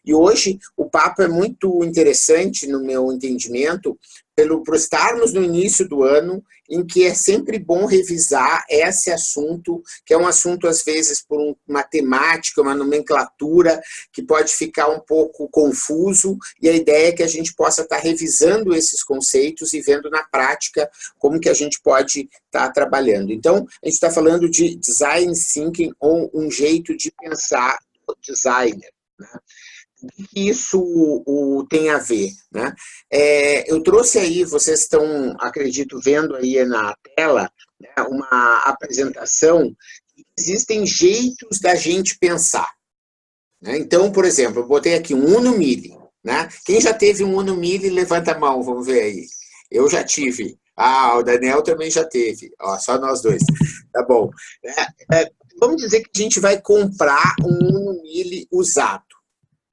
E hoje o papo é muito interessante, no meu entendimento, por estarmos no início do ano, em que é sempre bom revisar esse assunto, que é um assunto, às vezes, por uma temática, uma nomenclatura, que pode ficar um pouco confuso, e a ideia é que a gente possa estar revisando esses conceitos e vendo na prática como que a gente pode estar trabalhando. Então, a gente está falando de design thinking, ou um jeito de pensar o designer, né? O que isso tem a ver, né? Eu trouxe aí, vocês estão, acredito, vendo aí na tela, né, uma apresentação. Existem jeitos da gente pensar, né? Então, por exemplo, eu botei aqui um Uno Mille, né? Quem já teve um Uno Mille, levanta a mão, vamos ver aí. Eu já tive. O Daniel também já teve. Ó, só nós dois. Tá bom. Vamos dizer que a gente vai comprar um Uno Mille usado,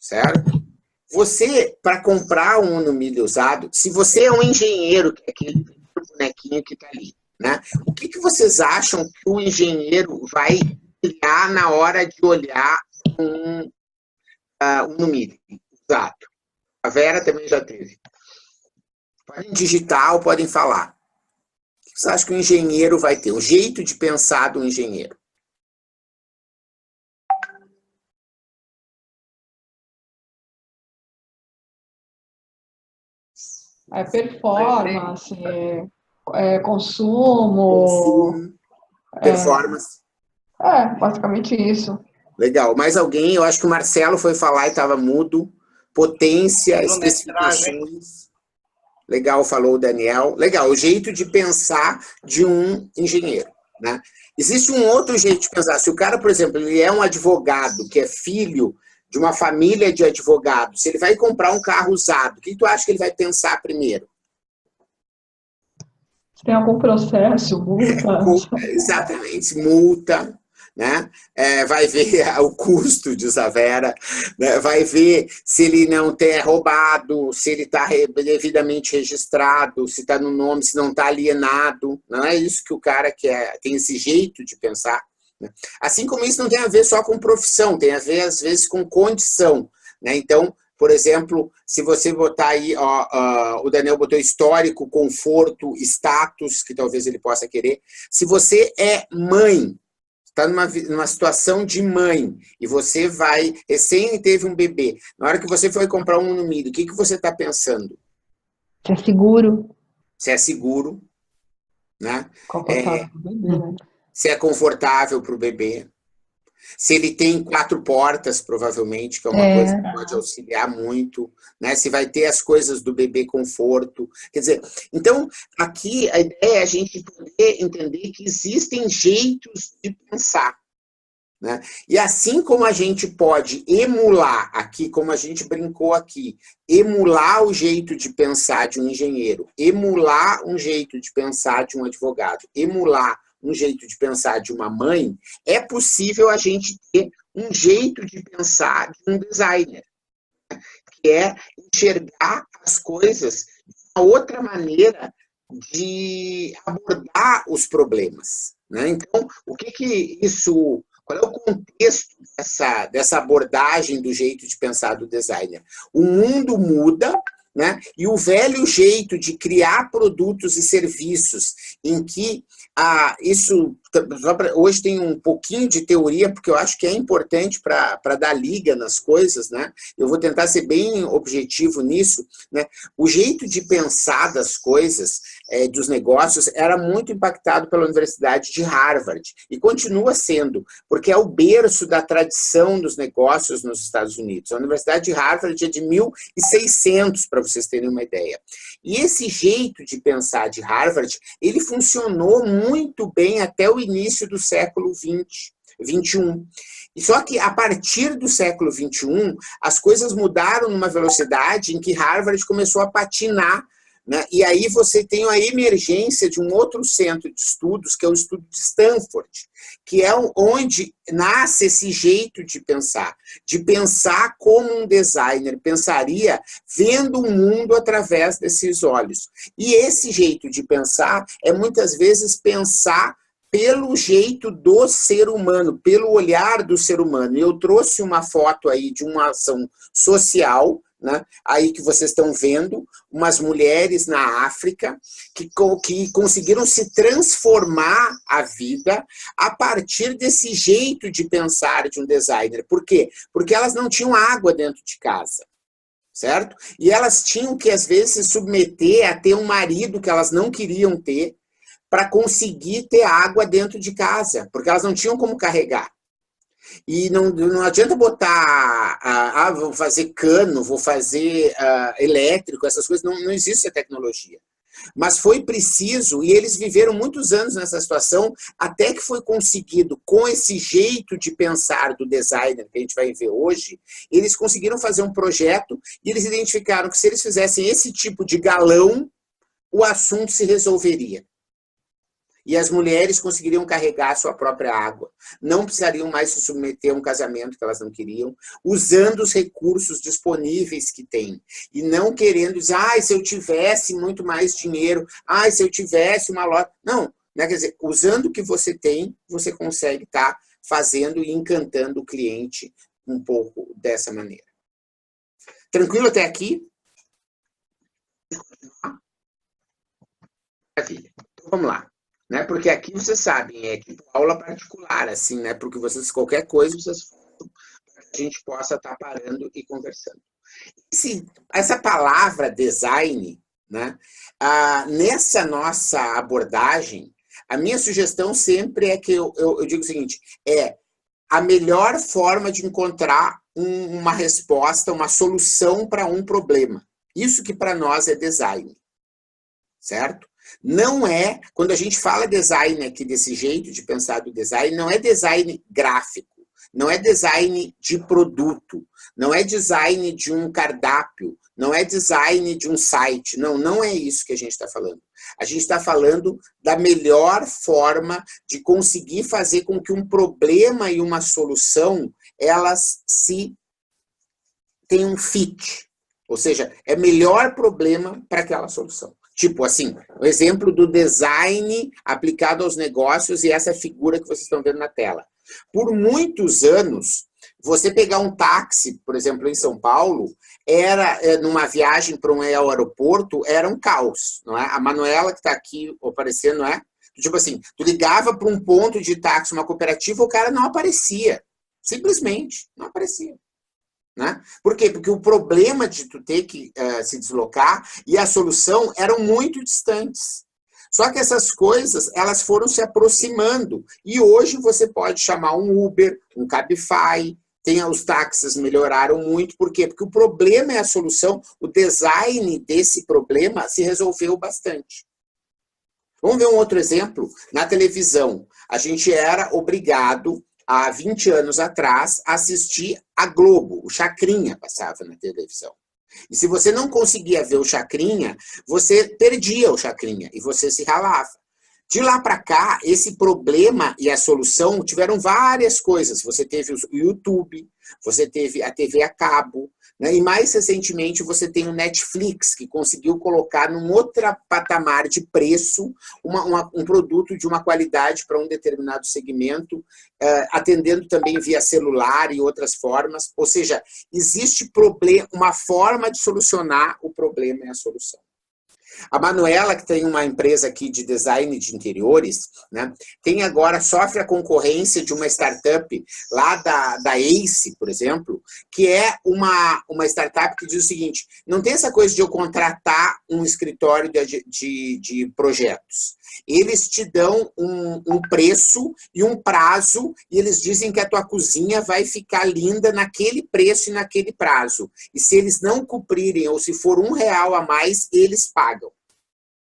certo? Você, para comprar um Uno Mille usado, se você é um engenheiro, que é aquele bonequinho que está ali, né? O que vocês acham que o engenheiro vai criar na hora de olhar um Uno Mille usado? A Vera também já teve. Podem digitar ou podem falar. O que vocês acham que o engenheiro vai ter? O jeito de pensar do engenheiro. Performance, consumo, performance. Basicamente isso. Legal. Mais alguém? Eu acho que o Marcelo foi falar e estava mudo. Potência, especificações. Legal, falou o Daniel. Legal, o jeito de pensar de um engenheiro, né? Existe um outro jeito de pensar. Se o cara, por exemplo, ele é um advogado, que é filho de uma família de advogados, se ele vai comprar um carro usado, o que tu acha que ele vai pensar primeiro? Se tem algum processo, multa. Exatamente, multa, né? Vai ver o custo, diz a Vera, né? Vai ver se ele não é roubado, se ele está devidamente registrado, se está no nome, se não está alienado. Não é isso que o cara quer, tem esse jeito de pensar, né? Assim como isso não tem a ver só com profissão, tem a ver, às vezes, com condição, né? Então, por exemplo, se você botar aí, o Daniel botou histórico, conforto, status, que talvez ele possa querer. Se você é mãe, está numa situação de mãe, e você recém teve um bebê, na hora que você foi comprar um Uno Mille, o que você está pensando? Se é seguro. Se é seguro, né? Confortável para o bebê, né? Se é confortável para o bebê. Se ele tem 4 portas, provavelmente, que é uma coisa que pode auxiliar muito, né? Se vai ter as coisas do bebê conforto. Quer dizer, então, aqui a ideia é a gente poder entender que existem jeitos de pensar, né? E assim como a gente pode emular aqui, como a gente brincou aqui, emular o jeito de pensar de um engenheiro, emular um jeito de pensar de um advogado, emular um jeito de pensar de uma mãe, é possível a gente ter um jeito de pensar de um designer, que é enxergar as coisas de uma outra maneira de abordar os problemas, né? Então, qual é o contexto dessa abordagem do jeito de pensar do designer? O mundo muda, né? E o jeito de criar produtos e serviços em que hoje tem um pouquinho de teoria, porque eu acho que é importante para dar liga nas coisas, né? Eu vou tentar ser bem objetivo nisso, né? O jeito de pensar das coisas, dos negócios, era muito impactado pela Universidade de Harvard, e continua sendo, porque é o berço da tradição dos negócios nos Estados Unidos. A Universidade de Harvard é de 1600, para vocês terem uma ideia. E esse jeito de pensar de Harvard, ele funcionou muito bem até o início do século XXI. E só que, a partir do século XXI, as coisas mudaram numa velocidade em que Harvard começou a patinar, né? E aí você tem a emergência de um outro centro de estudos, que é o estudo de Stanford, que é onde nasce esse jeito de pensar como um designer pensaria, vendo o mundo através desses olhos. E esse jeito de pensar é muitas vezes pensar pelo jeito do ser humano, pelo olhar do ser humano. E eu trouxe uma foto aí de uma ação social, né, aí que vocês estão vendo, umas mulheres na África que conseguiram se transformar a vida a partir desse jeito de pensar de um designer. Por quê? Porque elas não tinham água dentro de casa, certo? E elas tinham que, às vezes, se submeter a ter um marido que elas não queriam ter para conseguir ter água dentro de casa, porque elas não tinham como carregar. E não adianta botar, vou fazer cano, vou fazer elétrico, essas coisas, não existe a tecnologia. Mas foi preciso, e eles viveram muitos anos nessa situação, até que foi conseguido, com esse jeito de pensar do designer que a gente vai ver hoje, eles conseguiram fazer um projeto e eles identificaram que se eles fizessem esse tipo de galão, o assunto se resolveria. E as mulheres conseguiriam carregar a sua própria água. Não precisariam mais se submeter a um casamento que elas não queriam, usando os recursos disponíveis que têm. E não querendo dizer, se eu tivesse muito mais dinheiro, se eu tivesse uma loja. Não, né? Quer dizer, usando o que você tem, você consegue estar fazendo e encantando o cliente um pouco dessa maneira. Tranquilo até aqui? Maravilha. Então, vamos lá. Né? Porque aqui vocês sabem, é tipo aula particular, assim, né? Porque vocês, qualquer coisa, vocês falam para que a gente possa estar parando e conversando. Essa palavra design, né? Nessa nossa abordagem, a minha sugestão sempre é que eu digo o seguinte, é a melhor forma de encontrar uma resposta, uma solução para um problema. Isso que para nós é design, certo? Não é, quando a gente fala design aqui desse jeito de pensar do design, não é design gráfico, não é design de produto, não é design de um cardápio, não é design de um site, não é isso que a gente está falando. A gente está falando da melhor forma de conseguir fazer com que um problema e uma solução, elas tenham um fit, ou seja, é melhor problema para aquela solução. Tipo assim, o exemplo do design aplicado aos negócios e essa figura que vocês estão vendo na tela. Por muitos anos, você pegar um táxi, por exemplo, em São Paulo, numa viagem para um aeroporto, era um caos, não é? A Manuela que está aqui aparecendo, não é? Tipo assim, tu ligava para um ponto de táxi, uma cooperativa, o cara não aparecia. Simplesmente, não aparecia. Né? Por quê? Porque o problema de tu ter que se deslocar e a solução eram muito distantes. Só que essas coisas, elas foram se aproximando. E hoje você pode chamar um Uber, um Cabify, os táxis melhoraram muito. Por quê? Porque o problema é a solução, o design desse problema se resolveu bastante. Vamos ver um outro exemplo? Na televisão, a gente era obrigado há 20 anos atrás, assistir a Globo. O Chacrinha passava na televisão. E se você não conseguia ver o Chacrinha, você perdia o Chacrinha e você se ralava. De lá para cá, esse problema e a solução tiveram várias coisas. Você teve o YouTube, você teve a TV a cabo, né? E mais recentemente você tem o Netflix, que conseguiu colocar num outro patamar de preço um produto de uma qualidade para um determinado segmento, atendendo também via celular e outras formas. Ou seja, existe uma forma de solucionar o problema e a solução. A Manuela, que tem uma empresa aqui de design de interiores, né, sofre a concorrência de uma startup lá da Ace, por exemplo, que é uma startup que diz o seguinte, não tem essa coisa de eu contratar um escritório de projetos. Eles te dão um preço e um prazo e eles dizem que a tua cozinha vai ficar linda naquele preço e naquele prazo. E se eles não cumprirem ou se for R$1 a mais, eles pagam.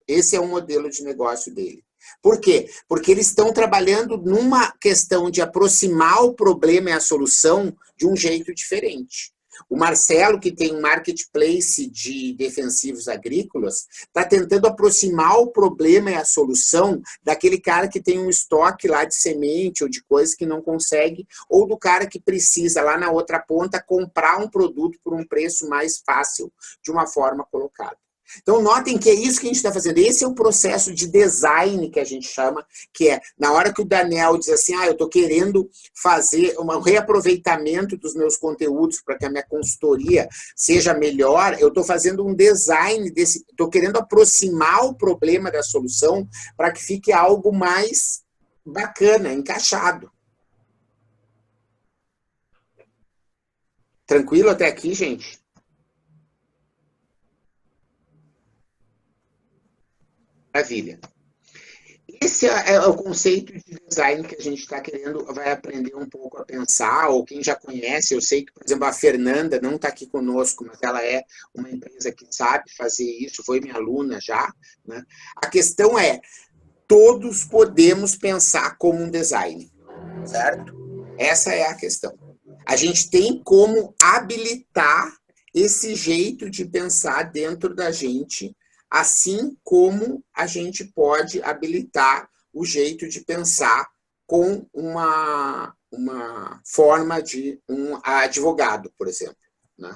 Esse é o modelo de negócio dele. Por quê? Porque eles estão trabalhando numa questão de aproximar o problema e a solução de um jeito diferente. O Marcelo, que tem um marketplace de defensivos agrícolas, está tentando aproximar o problema e a solução daquele cara que tem um estoque lá de semente ou de coisas que não consegue, ou do cara que precisa lá na outra ponta comprar um produto por um preço mais fácil de uma forma colocada. Então, notem que é isso que a gente está fazendo. Esse é o processo de design que a gente chama, que é, na hora que o Daniel diz assim, eu estou querendo fazer um reaproveitamento dos meus conteúdos para que a minha consultoria seja melhor, eu estou fazendo um design desse, estou querendo aproximar o problema da solução para que fique algo mais bacana, encaixado. Tranquilo até aqui, gente? Maravilha. Esse é o conceito de design que a gente está querendo, vai aprender um pouco a pensar, ou quem já conhece, eu sei que, por exemplo, a Fernanda não está aqui conosco, mas ela é uma empresa que sabe fazer isso, foi minha aluna já, né? A questão é, todos podemos pensar como um design, certo? Essa é a questão. A gente tem como habilitar esse jeito de pensar dentro da gente, assim como a gente pode habilitar o jeito de pensar com uma forma de um advogado, por exemplo, né?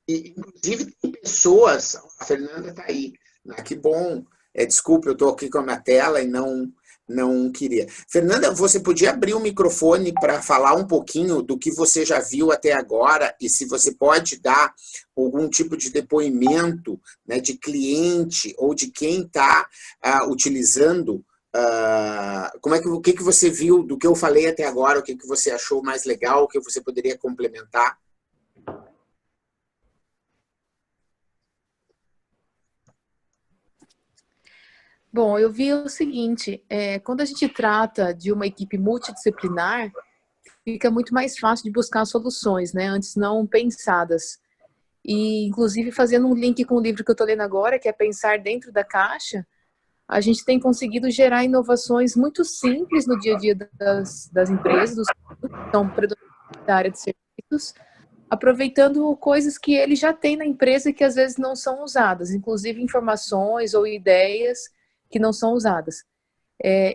E, inclusive, tem pessoas... A Fernanda está aí, né? Que bom. Desculpe, eu estou aqui com a minha tela e não queria. Fernanda, você podia abrir o microfone para falar um pouquinho do que você já viu até agora e se você pode dar algum tipo de depoimento, né, de cliente ou de quem está utilizando. O que você viu do que eu falei até agora, o que você achou mais legal, o que você poderia complementar? Bom, eu vi o seguinte, quando a gente trata de uma equipe multidisciplinar, fica muito mais fácil de buscar soluções, né, antes não pensadas. E, inclusive, fazendo um link com o livro que eu estou lendo agora, que é Pensar Dentro da Caixa, a gente tem conseguido gerar inovações muito simples no dia a dia das empresas, dos que estão predominantes da área de serviços, aproveitando coisas que ele já tem na empresa e que às vezes não são usadas, inclusive informações ou ideias que não são usadas.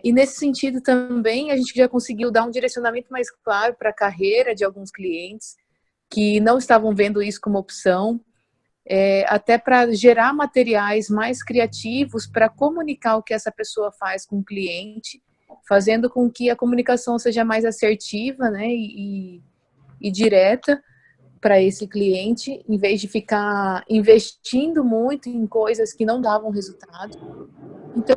E nesse sentido também a gente já conseguiu dar um direcionamento mais claro para a carreira de alguns clientes que não estavam vendo isso como opção, até para gerar materiais mais criativos para comunicar o que essa pessoa faz com o cliente, fazendo com que a comunicação seja mais assertiva, né, e direta para esse cliente, em vez de ficar investindo muito em coisas que não davam resultado. Então,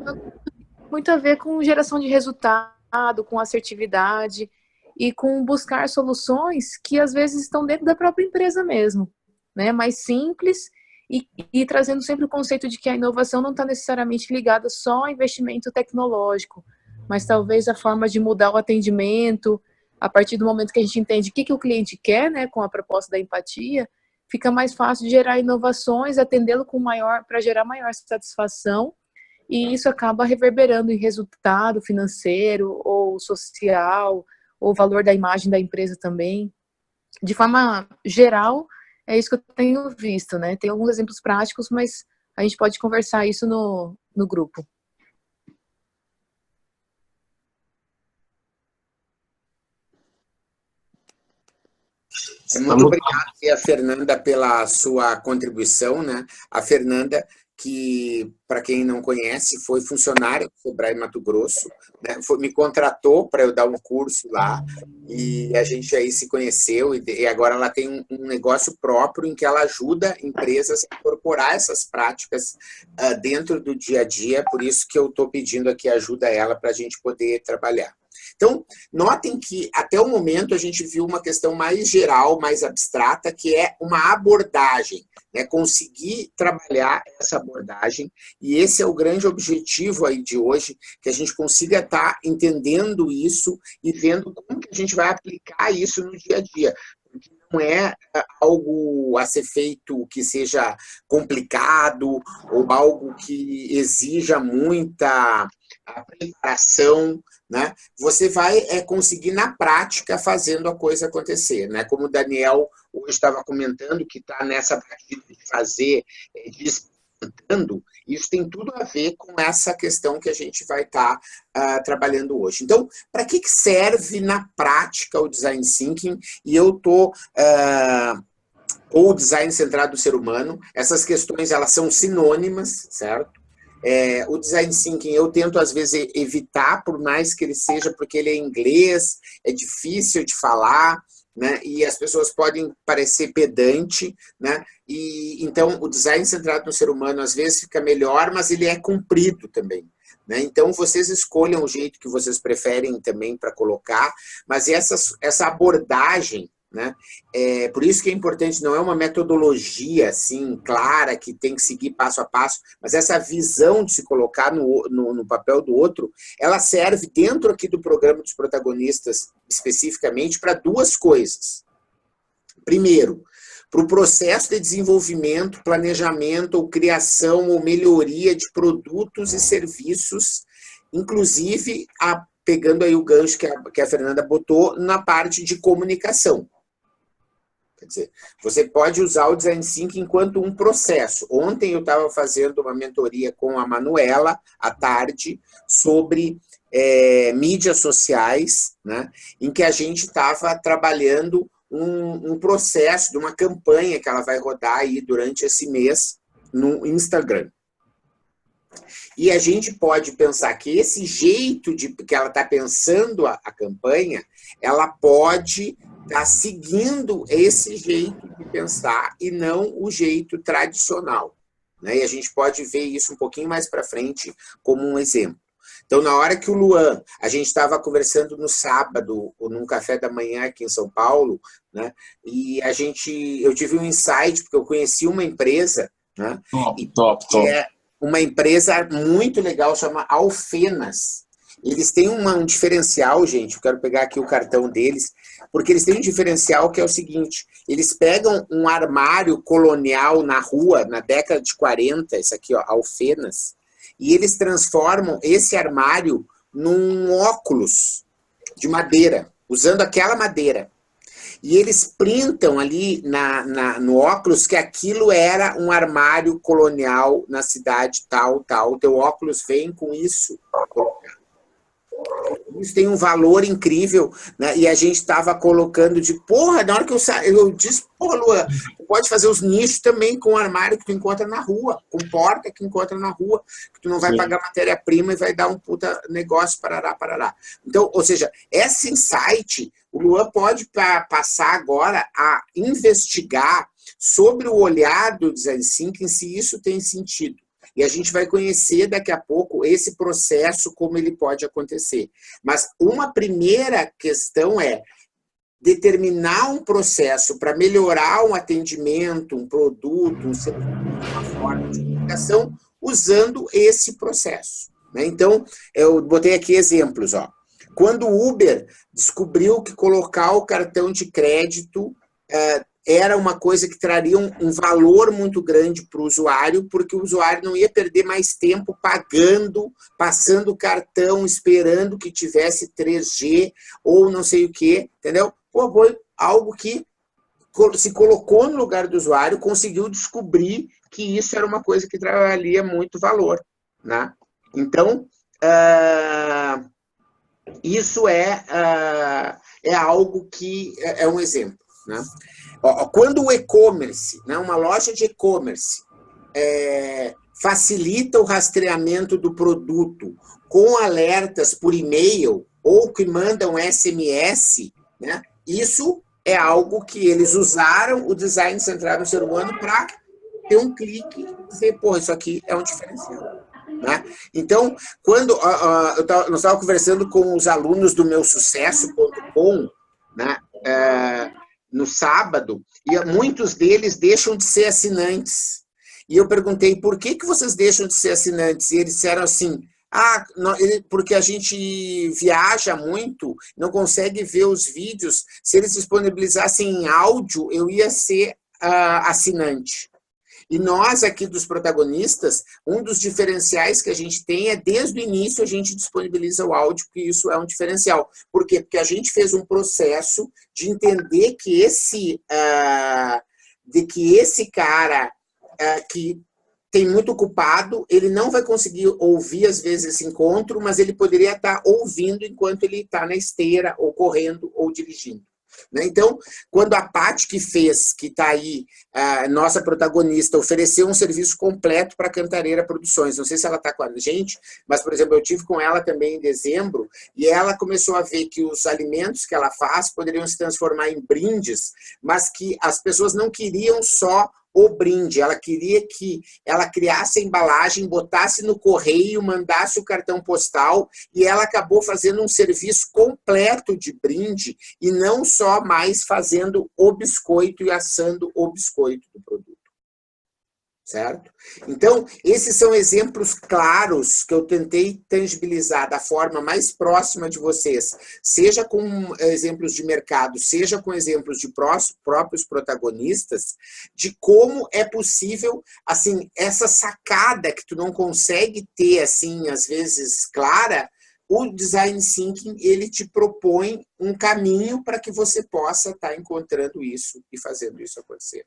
muito a ver com geração de resultado, com assertividade e com buscar soluções que às vezes estão dentro da própria empresa mesmo, né? Mais simples e trazendo sempre o conceito de que a inovação não está necessariamente ligada só ao investimento tecnológico, mas talvez a forma de mudar o atendimento, a partir do momento que a gente entende o que o cliente quer, né, com a proposta da empatia, fica mais fácil de gerar inovações, atendê-lo com para gerar maior satisfação, e isso acaba reverberando em resultado financeiro ou social, ou valor da imagem da empresa também. De forma geral, é isso que eu tenho visto, né? Tem alguns exemplos práticos, mas a gente pode conversar isso no grupo. Muito obrigado, a Fernanda, pela sua contribuição, né? A Fernanda, que, para quem não conhece, foi funcionária do Sebrae Mato Grosso, né? Me contratou para eu dar um curso lá, e a gente aí se conheceu, e agora ela tem um negócio próprio em que ela ajuda empresas a incorporar essas práticas dentro do dia a dia, por isso que eu estou pedindo aqui ajuda a ela para a gente poder trabalhar. Então, notem que até o momento a gente viu uma questão mais geral, mais abstrata, que é uma abordagem, né? Conseguir trabalhar essa abordagem, e esse é o grande objetivo aí de hoje, que a gente consiga estar entendendo isso e vendo como que a gente vai aplicar isso no dia a dia. Porque não é algo a ser feito que seja complicado ou algo que exija muita preparação, né? Você vai conseguir na prática fazendo a coisa acontecer, né? Como o Daniel hoje estava comentando, que está nessa partida de fazer, de experimentando, isso tem tudo a ver com essa questão que a gente vai estar trabalhando hoje. Então, para que serve na prática o Design Thinking? E eu estou ou design centrado no ser humano. Essas questões, elas são sinônimas, certo? O design thinking eu tento às vezes evitar, por mais que ele seja, porque ele é inglês, é difícil de falar, né? E as pessoas podem parecer pedante, né? E então o design centrado no ser humano às vezes fica melhor, mas ele é comprido também, né? Então vocês escolham o jeito que vocês preferem também para colocar, mas essa abordagem, né? Por isso que é importante, não é uma metodologia assim clara que tem que seguir passo a passo, mas essa visão de se colocar no papel do outro, ela serve dentro aqui do programa dos protagonistas especificamente para duas coisas. Primeiro, para o processo de desenvolvimento, planejamento ou criação ou melhoria de produtos e serviços, inclusive pegando aí o gancho que a Fernanda botou na parte de comunicação. Quer dizer, você pode usar o Design Thinking enquanto um processo. Ontem eu estava fazendo uma mentoria com a Manuela, à tarde, sobre mídias sociais, né, em que a gente estava trabalhando um processo de uma campanha que ela vai rodar aí durante esse mês no Instagram. E a gente pode pensar que esse jeito que ela está pensando a campanha, ela pode estar seguindo esse jeito de pensar e não o jeito tradicional, né? E a gente pode ver isso um pouquinho mais para frente como um exemplo. Então, na hora que o Luan, a gente estava conversando no sábado, num café da manhã aqui em São Paulo, né? E eu tive um insight, porque eu conheci uma empresa, né? Top. Que é uma empresa muito legal, chama Alfenas. Eles têm um diferencial, gente, eu quero pegar aqui o cartão deles, porque eles têm um diferencial que é o seguinte, eles pegam um armário colonial na rua, na década de 40, isso aqui, ó, Alfenas, e eles transformam esse armário num óculos de madeira, usando aquela madeira. E eles printam ali no óculos que aquilo era um armário colonial na cidade tal. O teu óculos vem com isso. Isso tem um valor incrível, né? E a gente estava colocando na hora que eu disse, Luan, tu pode fazer os nichos também com armário que tu encontra na rua, com porta que encontra na rua, que tu não vai pagar matéria-prima e vai dar um puta negócio, parará. Então, ou seja, esse insight, o Luan pode passar agora a investigar sobre o olhar do Design Thinking, se isso tem sentido. E a gente vai conhecer daqui a pouco esse processo, como ele pode acontecer. Mas uma primeira questão é determinar um processo para melhorar um atendimento, um produto, um serviço, uma forma de comunicação, usando esse processo, né? Então, eu botei aqui exemplos. Ó. Quando o Uber descobriu que colocar o cartão de crédito era uma coisa que traria um valor muito grande para o usuário, porque o usuário não ia perder mais tempo passando o cartão, esperando que tivesse 3G ou não sei o quê, entendeu? Foi algo que se colocou no lugar do usuário, conseguiu descobrir que isso era uma coisa que traria muito valor, né? Então, isso é algo que é um exemplo, né? Quando o e-commerce, né, uma loja de e-commerce, facilita o rastreamento do produto com alertas por e-mail ou que mandam SMS, né, isso é algo que eles usaram o design centrado no ser humano para ter um clique e dizer, isso aqui é um diferencial. Né? Então, quando nós estávamos conversando com os alunos do meusucesso.com, né, no sábado, e muitos deles deixam de ser assinantes. E eu perguntei, por que vocês deixam de ser assinantes? E eles disseram assim, porque a gente viaja muito, não consegue ver os vídeos. Se eles disponibilizassem em áudio, eu ia ser assinante. E nós aqui dos protagonistas, um dos diferenciais que a gente tem é, desde o início, a gente disponibiliza o áudio, porque isso é um diferencial. Por quê? Porque a gente fez um processo de entender que esse cara que tem muito ocupado, ele não vai conseguir ouvir, às vezes, esse encontro, mas ele poderia estar ouvindo enquanto ele está na esteira, ou correndo, ou dirigindo. Né? Então, quando a Paty que fez, que está aí, a nossa protagonista, ofereceu um serviço completo para a Cantareira Produções, não sei se ela está com a gente, mas, por exemplo, eu tive com ela também em dezembro, e ela começou a ver que os alimentos que ela faz poderiam se transformar em brindes, mas que as pessoas não queriam só o brinde, ela queria que ela criasse a embalagem, botasse no correio, mandasse o cartão postal, e ela acabou fazendo um serviço completo de brinde, e não só mais fazendo o biscoito e assando o biscoito do produto. Certo? Então, esses são exemplos claros que eu tentei tangibilizar da forma mais próxima de vocês, seja com exemplos de mercado, seja com exemplos de próprios protagonistas, de como é possível, assim, essa sacada que tu não consegue ter, assim, às vezes, clara, o Design Thinking, ele te propõe um caminho para que você possa estar encontrando isso e fazendo isso acontecer.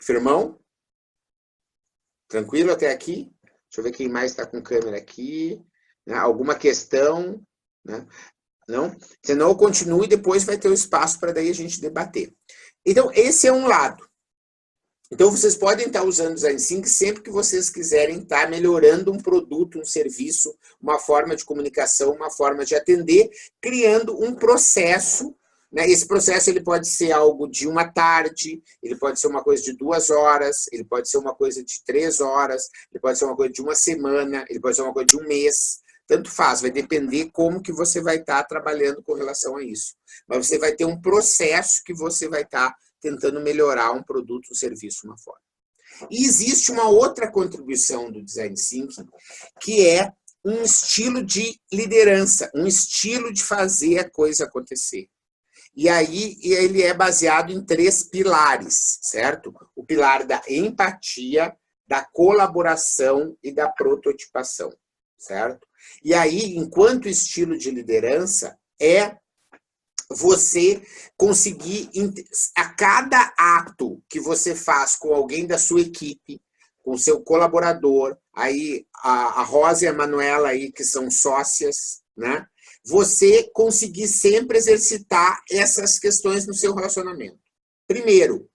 Firmão? Tranquilo até aqui? Deixa eu ver quem mais está com câmera aqui. Né? Alguma questão? Né? Não? Senão eu continuo e depois vai ter o espaço para daí a gente debater. Então, esse é um lado. Então, vocês podem estar usando o Design Thinking sempre que vocês quiserem estar melhorando um produto, um serviço, uma forma de comunicação, uma forma de atender, criando um processo. Esse processo ele pode ser algo de uma tarde, ele pode ser uma coisa de 2 horas, ele pode ser uma coisa de 3 horas, ele pode ser uma coisa de uma semana, ele pode ser uma coisa de um mês. Tanto faz, vai depender como que você vai estar trabalhando com relação a isso. Mas você vai ter um processo que você vai estar tentando melhorar um produto, um serviço, uma forma. E existe uma outra contribuição do Design Thinking, que é um estilo de liderança, um estilo de fazer a coisa acontecer. E aí ele é baseado em 3 pilares, certo? O pilar da empatia, da colaboração e da prototipação, certo? E aí, enquanto estilo de liderança, é você conseguir, a cada ato que você faz com alguém da sua equipe, com seu colaborador, aí a Rosa e a Manuela aí, que são sócias, né? Você conseguir sempre exercitar essas questões no seu relacionamento. Primeiro,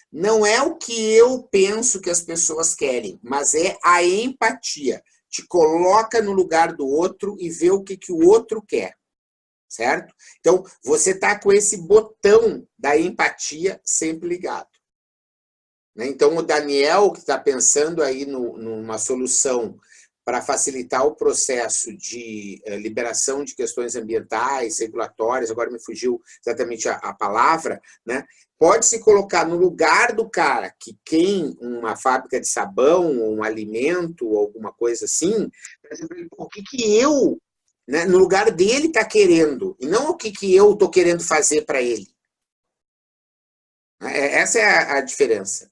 não é o que eu penso que as pessoas querem, mas é a empatia. Te coloca no lugar do outro e vê o que o outro quer. Certo? Então, você está com esse botão da empatia sempre ligado. Então, o Daniel, que está pensando aí numa solução para facilitar o processo de liberação de questões ambientais, regulatórias, agora me fugiu exatamente a palavra, né? Pode se colocar no lugar do cara que tem uma fábrica de sabão, ou um alimento, ou alguma coisa assim, o que eu, né, no lugar dele está querendo, e não o que eu estou querendo fazer para ele. Essa é a diferença.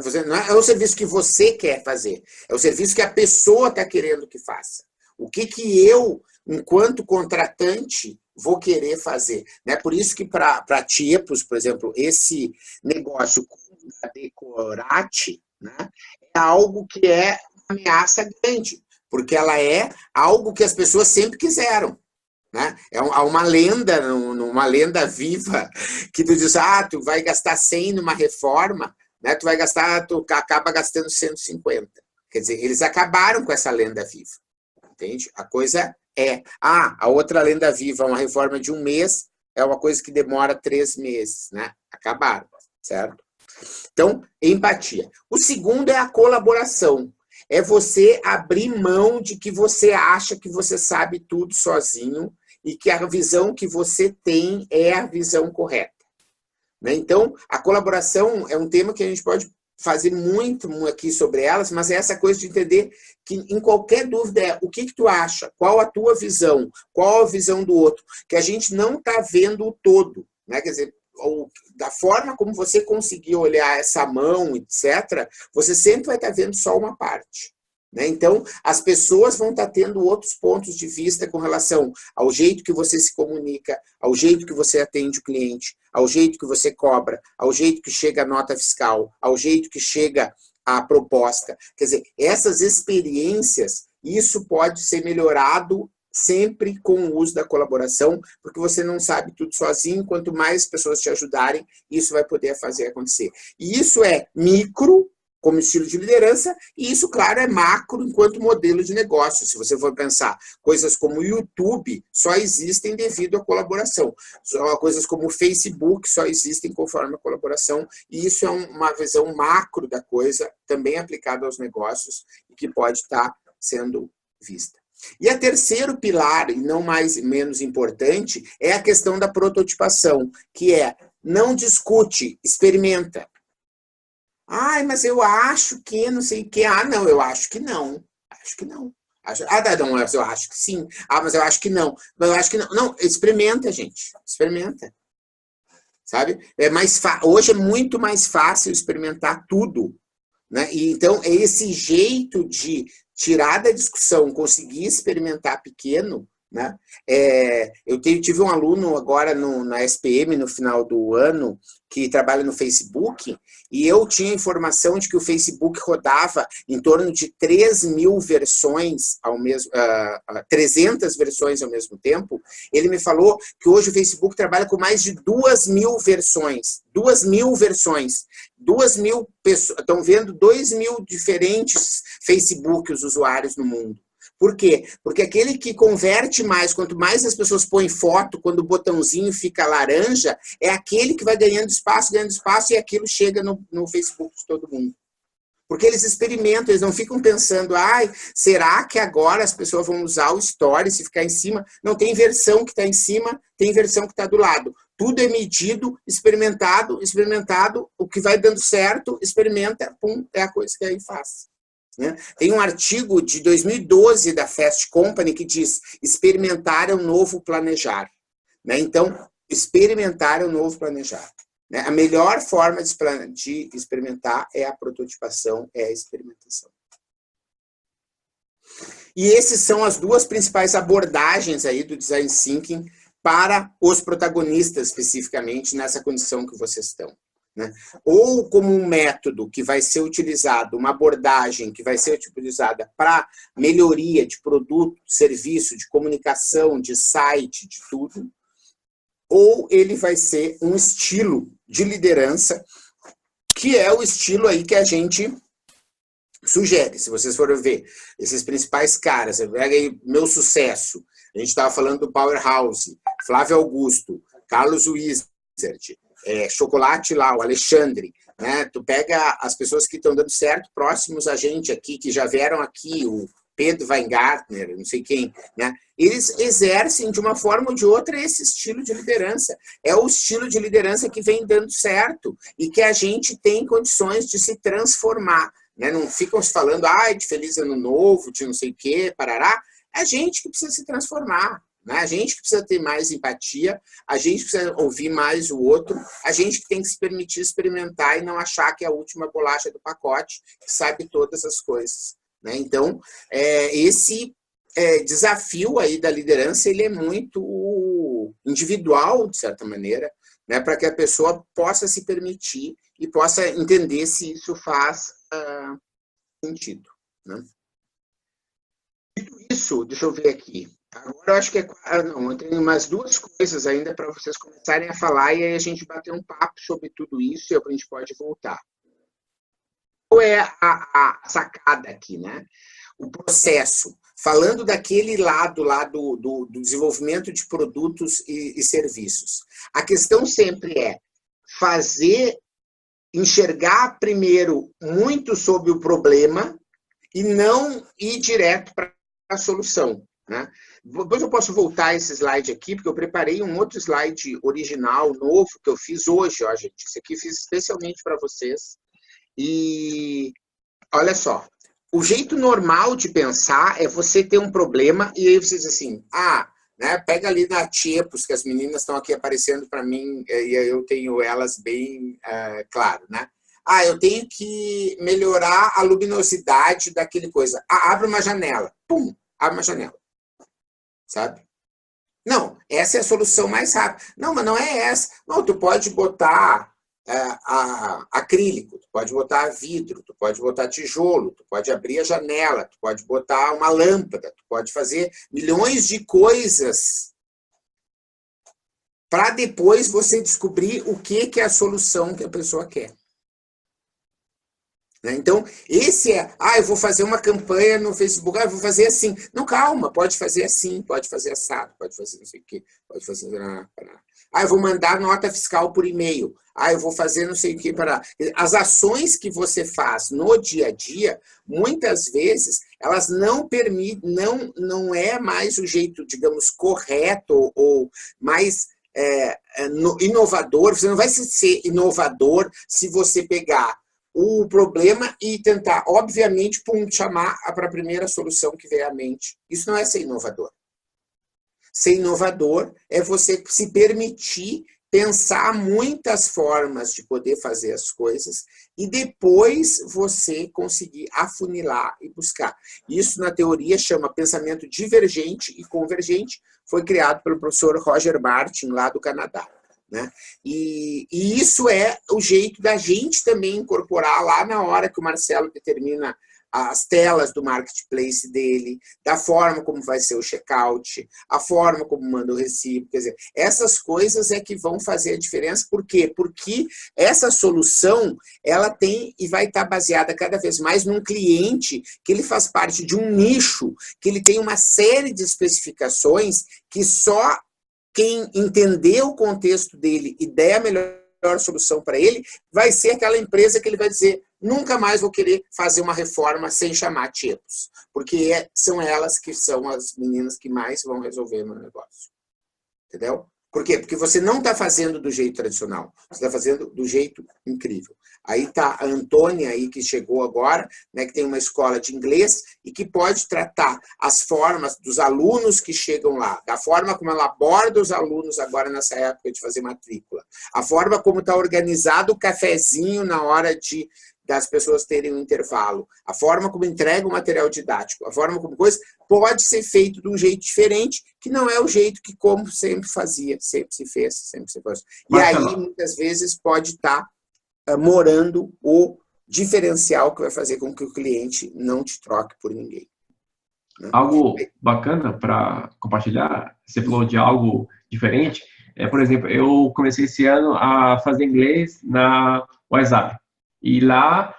Você, não é o serviço que você quer fazer, é o serviço que a pessoa está querendo que faça. O que eu, enquanto contratante, vou querer fazer. Por isso que para Tiepos, por exemplo, esse negócio da Decorate, né, é algo que é uma ameaça grande, porque ela é algo que as pessoas sempre quiseram. Né? Há uma lenda viva, que tu diz, tu vai gastar 100 numa reforma, né? Tu acaba gastando 150. Quer dizer, eles acabaram com essa lenda viva. Entende? A coisa é, a outra lenda viva, uma reforma de 1 mês, é uma coisa que demora 3 meses. Né? Acabaram, certo? Então, empatia. O segundo é a colaboração. É você abrir mão de que você acha que você sabe tudo sozinho e que a visão que você tem é a visão correta. Então, a colaboração é um tema que a gente pode fazer muito aqui sobre elas, mas é essa coisa de entender que, em qualquer dúvida, o que tu acha, qual a tua visão, qual a visão do outro, que a gente não está vendo o todo. Né? Quer dizer, da forma como você conseguir olhar essa mão, etc., você sempre vai estar vendo só uma parte. Então, as pessoas vão estar tendo outros pontos de vista com relação ao jeito que você se comunica, ao jeito que você atende o cliente, ao jeito que você cobra, ao jeito que chega a nota fiscal, ao jeito que chega a proposta. Quer dizer, essas experiências, isso pode ser melhorado sempre com o uso da colaboração, porque você não sabe tudo sozinho, quanto mais pessoas te ajudarem, isso vai poder fazer acontecer. E isso é micro, como estilo de liderança, e isso, claro, é macro enquanto modelo de negócio. Se você for pensar, coisas como o YouTube só existem devido à colaboração. Coisas como o Facebook só existem conforme a colaboração, e isso é uma visão macro da coisa, também aplicada aos negócios, e que pode estar sendo vista. E a terceiro pilar, e não menos importante, é a questão da prototipação, que é não discute, experimenta. Ai, mas eu acho que não sei o que. Ah, não, eu acho que não. Acho que não. Não, mas eu acho que sim. Ah, mas eu acho que não. Mas eu acho que não. Não, experimenta, gente. Experimenta. Sabe? Hoje é muito mais fácil experimentar tudo. Né? E, então, é esse jeito de tirar da discussão, conseguir experimentar pequeno. Né? Eu tive um aluno agora na SPM, no final do ano, que trabalha no Facebook, e eu tinha informação de que o Facebook rodava em torno de 3.000 versões, 300 versões ao mesmo tempo. Ele me falou que hoje o Facebook trabalha com mais de 2.000 versões. 2.000 versões. 2.000 pessoas. Estão vendo 2.000 diferentes Facebook, os usuários no mundo. Por quê? Porque aquele que converte mais, quanto mais as pessoas põem foto, quando o botãozinho fica laranja, é aquele que vai ganhando espaço, e aquilo chega no Facebook de todo mundo. Porque eles experimentam, eles não ficam pensando, será que agora as pessoas vão usar o Stories e ficar em cima? Não, tem versão que está em cima, tem versão que está do lado. Tudo é medido, experimentado, o que vai dando certo, experimenta, pum, é a coisa que aí faz. Né? Tem um artigo de 2012 da Fast Company que diz: experimentar é um novo planejar. Né? Então, experimentar é um novo planejar. Né? A melhor forma de experimentar é a prototipação, é a experimentação. E essas são as duas principais abordagens aí do Design Thinking para os protagonistas, especificamente, nessa condição que vocês estão. Né? Ou como um método que vai ser utilizado, uma abordagem que vai ser utilizada para melhoria de produto, serviço, de comunicação, de site, de tudo, ou ele vai ser um estilo de liderança, que é o estilo aí que a gente sugere. Se vocês forem ver esses principais caras, você pega aí Meu Sucesso, a gente estava falando do Powerhouse, Flávio Augusto, Carlos Wizard, Chocolate lá, o Alexandre, né? Tu pega as pessoas que estão dando certo próximos a gente aqui, que já vieram aqui, o Pedro Weingartner, não sei quem, né? Eles exercem de uma forma ou de outra esse estilo de liderança. É o estilo de liderança que vem dando certo e que a gente tem condições de se transformar. Né? Não ficam se falando, de feliz ano novo, de não sei o quê, parará. É a gente que precisa se transformar. Né? A gente que precisa ter mais empatia, a gente precisa ouvir mais o outro, a gente que tem que se permitir experimentar e não achar que é a última bolacha do pacote, que sabe todas as coisas. Né? Então, esse desafio aí da liderança, ele é muito individual, de certa maneira, né? Para que a pessoa possa se permitir e possa entender se isso faz sentido. Né? Dito isso, deixa eu ver aqui. Agora eu acho que eu tenho mais duas coisas ainda para vocês começarem a falar e aí a gente bater um papo sobre tudo isso e a gente pode voltar. Qual é a sacada aqui, né? O processo. Falando daquele lado lá do desenvolvimento de produtos e serviços. A questão sempre é enxergar primeiro muito sobre o problema e não ir direto para a solução. Né? Depois eu posso voltar esse slide aqui, porque eu preparei um outro slide original, novo, que eu fiz hoje. Ó, gente. Esse aqui eu fiz especialmente para vocês. E olha só, o jeito normal de pensar é você ter um problema e aí você diz assim, né, pega ali na Tiepos, que as meninas estão aqui aparecendo para mim e eu tenho elas bem claro, né? Eu tenho que melhorar a luminosidade daquele coisa. Abre uma janela. Pum, abre uma janela. Sabe? Não, essa é a solução mais rápida. Não, mas não é essa. Não, tu pode botar acrílico, tu pode botar vidro, tu pode botar tijolo, tu pode abrir a janela, tu pode botar uma lâmpada, tu pode fazer milhões de coisas para depois você descobrir o que é a solução que a pessoa quer. Então, esse eu vou fazer uma campanha no Facebook, eu vou fazer assim. Não, calma, pode fazer assim, pode fazer assado, pode fazer não sei o quê, pode fazer... eu vou mandar nota fiscal por e-mail. Eu vou fazer não sei o quê para... As ações que você faz no dia a dia, muitas vezes, elas não permitem, não é mais o jeito, digamos, correto ou mais inovador. Você não vai ser inovador se você pegar o problema e tentar, obviamente, chamar para a primeira solução que vem à mente. Isso não é ser inovador. Ser inovador é você se permitir pensar muitas formas de poder fazer as coisas e depois você conseguir afunilar e buscar. Isso, na teoria, chama pensamento divergente e convergente. Foi criado pelo professor Roger Martin, lá do Canadá. Né? E isso é o jeito da gente também incorporar lá na hora que o Marcelo determina as telas do marketplace dele, da forma como vai ser o checkout, a forma como manda o recibo. Quer dizer, essas coisas é que vão fazer a diferença. Por quê? Porque essa solução ela tem e vai estar baseada cada vez mais num cliente que ele faz parte de um nicho, que ele tem uma série de especificações que só quem entender o contexto dele e der a melhor solução para ele, vai ser aquela empresa que ele vai dizer, nunca mais vou querer fazer uma reforma sem chamar Tietos, porque são elas que são as meninas que mais vão resolver meu negócio. Entendeu? Por quê? Porque você não está fazendo do jeito tradicional, você está fazendo do jeito incrível. Aí está a Antônia, aí, que chegou agora, né, que tem uma escola de inglês e que pode tratar as formas dos alunos que chegam lá, da forma como ela aborda os alunos agora nessa época de fazer matrícula, a forma como está organizado o cafezinho na hora das pessoas terem um intervalo, a forma como entrega o material didático, a forma como coisa, pode ser feito de um jeito diferente, que não é o jeito que como sempre fazia, sempre se fez, sempre se faz. E aí, muitas vezes, pode estar morando o diferencial que vai fazer com que o cliente não te troque por ninguém. Né? Algo bacana para compartilhar, você falou de algo diferente, por exemplo, eu comecei esse ano a fazer inglês na WhatsApp. E lá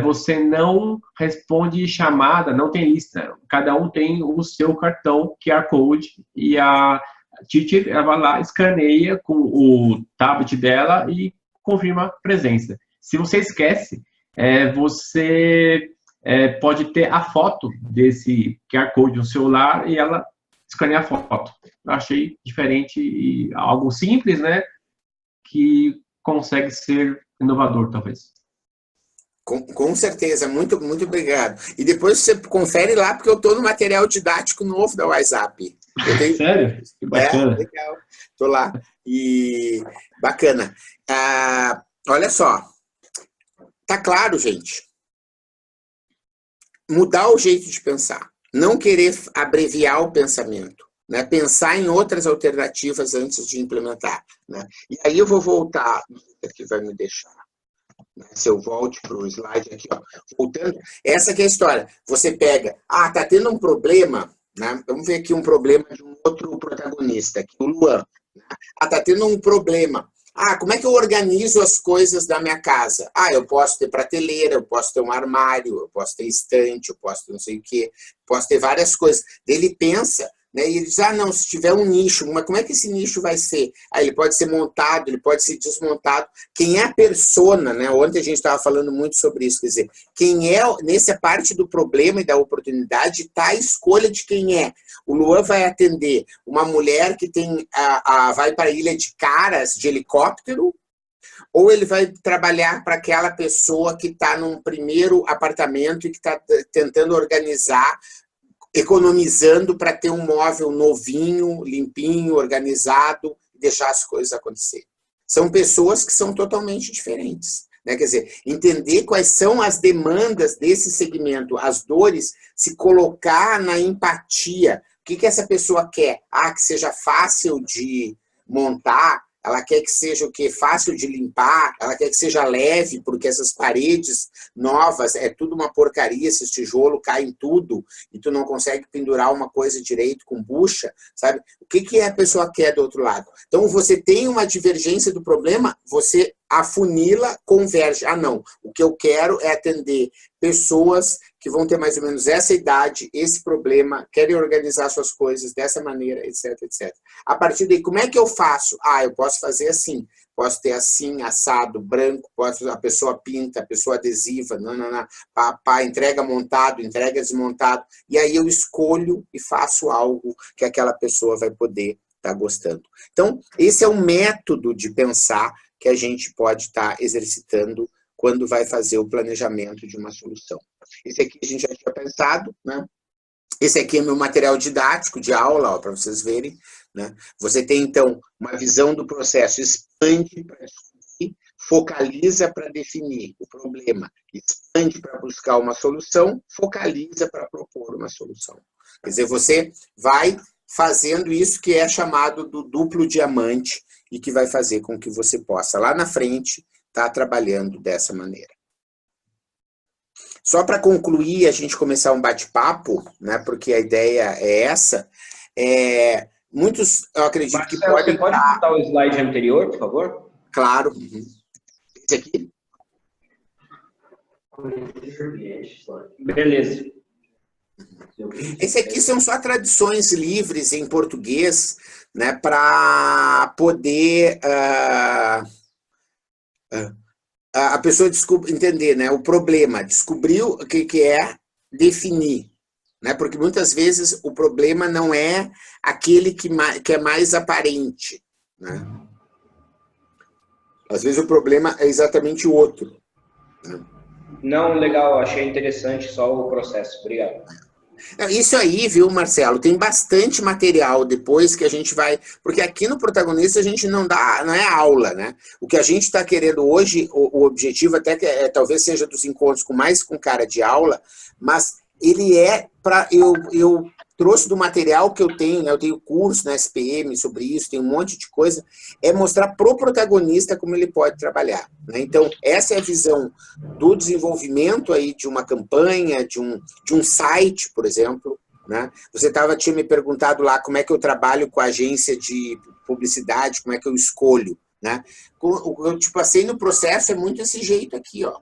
você não responde chamada, não tem lista. Cada um tem o seu cartão QR Code e a teacher ela vai lá, escaneia com o tablet dela e confirma a presença. Se você esquece, você pode ter a foto desse QR Code no celular e ela escaneia a foto. Eu achei diferente e algo simples, né? Que consegue ser inovador, talvez. Com certeza, muito, muito obrigado. E depois você confere lá, porque eu estou no material didático novo da WhatsApp. Sério? Que bacana. Legal. Estou lá. E bacana. Olha só. Tá claro, gente. Mudar o jeito de pensar. Não querer abreviar o pensamento. Né? Pensar em outras alternativas antes de implementar. Né? E aí eu vou voltar, que vai me deixar. Se eu volte para o slide aqui, ó, voltando, essa que é a história. Você pega, tá tendo um problema, né? Vamos ver aqui um problema de um outro protagonista, aqui, o Luan. Né? Tá tendo um problema. Como é que eu organizo as coisas da minha casa? Eu posso ter prateleira, eu posso ter um armário, eu posso ter estante, eu posso ter não sei o quê, posso ter várias coisas. Ele pensa, né, e ele diz, não, se tiver um nicho, mas como é que esse nicho vai ser? Ele pode ser montado, ele pode ser desmontado. Quem é a persona, né? Ontem a gente estava falando muito sobre isso, quer dizer, quem é, nessa parte do problema e da oportunidade, está a escolha de quem é. O Luan vai atender uma mulher que tem vai para a Ilha de Caras de helicóptero, ou ele vai trabalhar para aquela pessoa que está num primeiro apartamento e que está tentando organizar, economizando para ter um móvel novinho, limpinho, organizado, e deixar as coisas acontecer. São pessoas que são totalmente diferentes. Né? Quer dizer, entender quais são as demandas desse segmento, as dores, se colocar na empatia. O que essa pessoa quer? Que seja fácil de montar, ela quer que seja o quê? Fácil de limpar, ela quer que seja leve, porque essas paredes novas é tudo uma porcaria, esses tijolos caem tudo e tu não consegue pendurar uma coisa direito com bucha, sabe? O que a pessoa quer do outro lado? Então, você tem uma divergência do problema, você afunila, converge. Ah, não, o que eu quero é atender pessoas que vão ter mais ou menos essa idade, esse problema, querem organizar suas coisas dessa maneira, etc, etc. A partir daí, como é que eu faço? Ah, eu posso fazer assim, posso ter assim, assado, branco, a pessoa pinta, a pessoa adesiva, entrega montado, entrega desmontado, e aí eu escolho e faço algo que aquela pessoa vai poder estar gostando. Então, esse é um método de pensar que a gente pode estar exercitando quando vai fazer o planejamento de uma solução. Esse aqui a gente já tinha pensado, né? Esse aqui é meu material didático de aula, para vocês verem, né? Você tem, então, uma visão do processo, expande para discutir, focaliza para definir o problema, expande para buscar uma solução, focaliza para propor uma solução. Quer dizer, você vai fazendo isso que é chamado do duplo diamante e que vai fazer com que você possa, lá na frente, estar trabalhando dessa maneira. Só para concluir, a gente começar um bate-papo, né, porque a ideia é essa, muitos, eu acredito Marcelo, que podem... Você pode botar o slide anterior, por favor? Claro. Esse aqui? Beleza. Esse aqui são só traduções livres em português, né, para poder a pessoa entender, né, o problema, descobrir o que é definir, né, porque muitas vezes o problema não é aquele que é mais aparente, né? Às vezes o problema é exatamente o outro, né? Não, legal, achei interessante só o processo. Obrigado. Isso aí, viu, Marcelo? Tem bastante material depois que a gente vai... Porque aqui no Protagonista a gente não é aula, né? O que a gente está querendo hoje, o objetivo até que talvez seja dos encontros com cara de aula, mas ele é para... Eu trouxe do material que eu tenho, né? Eu tenho curso na SPM sobre isso, tem um monte de coisa, é mostrar pro protagonista como ele pode trabalhar, né? Então, essa é a visão do desenvolvimento aí de uma campanha, de um site, por exemplo, né? Você tinha me perguntado lá como é que eu trabalho com a agência de publicidade, como é que eu escolho, né? O que eu te passei no processo é muito esse jeito aqui, ó.